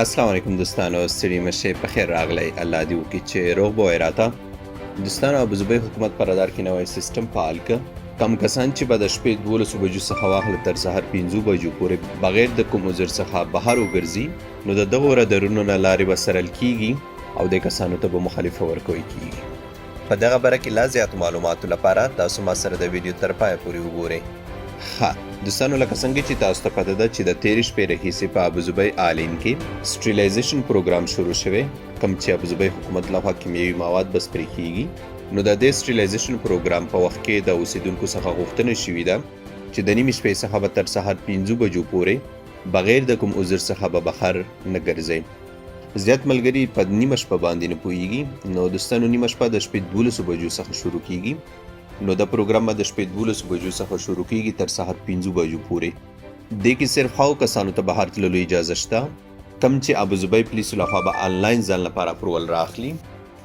السلام علیکم دوستانو، ستړي مشه په خیر راغلی. الله دې وکړي چې روغ به وای راته. دوستانو، ابوظبي حکومت په رادار کې نوی سیستم فعال کړ. کم کسان چې به د شپې 12 بجو څخه واخله تر سهار 5 بجو پورې بغیر د کوم عذر څخه بهر وګرځي، نو د دغو رادارونو نه لارې به سرل کیږي او د کسانو ته به مخالفه ورکوي کیږي. په دغه باره کې لا زیات معلوماتو لپاره تاسو ما سره د ویډیو تر پایه پورې وګورئ. دوستانو، لکه څنګه چې تاسو ته پته ده چې د 13 شپې راهیسې په ابوظبي آلین کې سټریلایزیشن پروګرام شروع شوی، کوم چې ابوظبي حکومت لخوا کیمیاوي مواد بس پرې کیږي. نو د دې سټریلایزیشن پروګرام په وخت کې د اوسیدونکو څخه غوښتنه شوې ده چې د نیمې شپې څخه به تر سهار 5 بجو پورې بغیر د کوم عذر څخه به بهر نه ګرځي. زیات ملګري په نیمه شپه باندې نه پوهیږي. نو دوستانو، نیمه شپه د شپې 12 بجو څخه شروع کیږي. نو د پروګرام د شپې 12 بجو څخه شروع کیږي تر سهار 5 بجو پورې. د کې صرف هغو کسانو ته بهر تللو اجازه شته کم چې ابوظبي پولیسو لخوا به آنلاین ځان لپاره اپروول راخلي.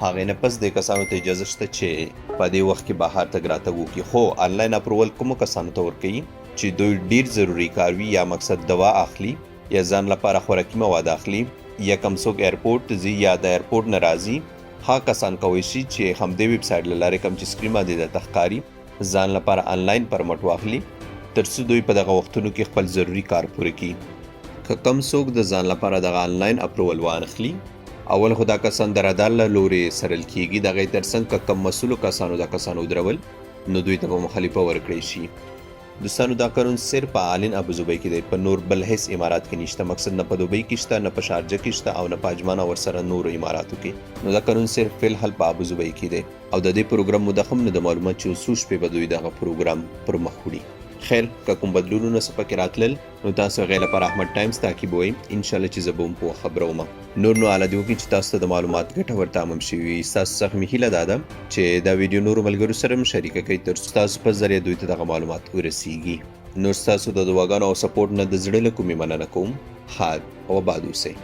هغې نه پس د کسانو ته اجازه شته چې په دې وخت کې بهر تګ راتګ وکړي. خو آنلاین اپروول کومو کسانو ته ورکوي چې دوی ډیر ضروري کار وي، یا مقصد دوا اخلي، یا ځان لپاره خوراکي مواد اخلي، یا کم څوک ایرپورټ ته ځي یا د ایرپورټ نه راځي. ها کسان کولی شي چې همدې ویب سایټ له لارې کوم چې سکرین باندې درته ښکاري ځان لپاره آنلاین پرمټ واخلي تر څو دوی په دغه وختونو کې خپل ضروري کار پوره کړي. که کم څوک د ځان لپاره دغه آنلاین اپروول وانخلي، اول خو دا کسان د رادار له لورې سرل کیږي. د هغې ترڅنګ که کم مسؤلو کسانو دا کسان ودرول، نو دوی ته به مخالفه ورکړی شي. دوستانو، دا قانون صرف په آلین ابوظبي کې دی، په نور بل هیڅ امارات کې نشته. مقصد نه په دوبۍ کې شته، نه په شارجه کې شته، او نه په اجمان او ورسره نورو اماراتو کې. نو دا قانون صرف فی الحال په ابوظبي کې دی، او د دې پروګرام موده هم نه د معلومات چې څو شپې به دوی دغه پروګرام پر مخ وړي. خیر، که کوم بدلونونه څه پکې راتلل، نو تاسو هغې لپاره احمد ټایمز تعقیب وئ. انشاءالله چې زه به هم پوه خبره وم. نور نو الله دې وکړي چې تاسو ته د معلومات ګټور تمام شوي وي. ستاسو څخه مې هیله دا ده چې دا ویډیو نورو ملګرو سره هم شریکه کړئ تر څو ستاسو په ذریعه دوی ته دغه معلومات ورسیږي. نور ستاسو د دعاګانو او سپورټ نه د زړه له کومې مننه کوم. ښاد او آباد اوسئ.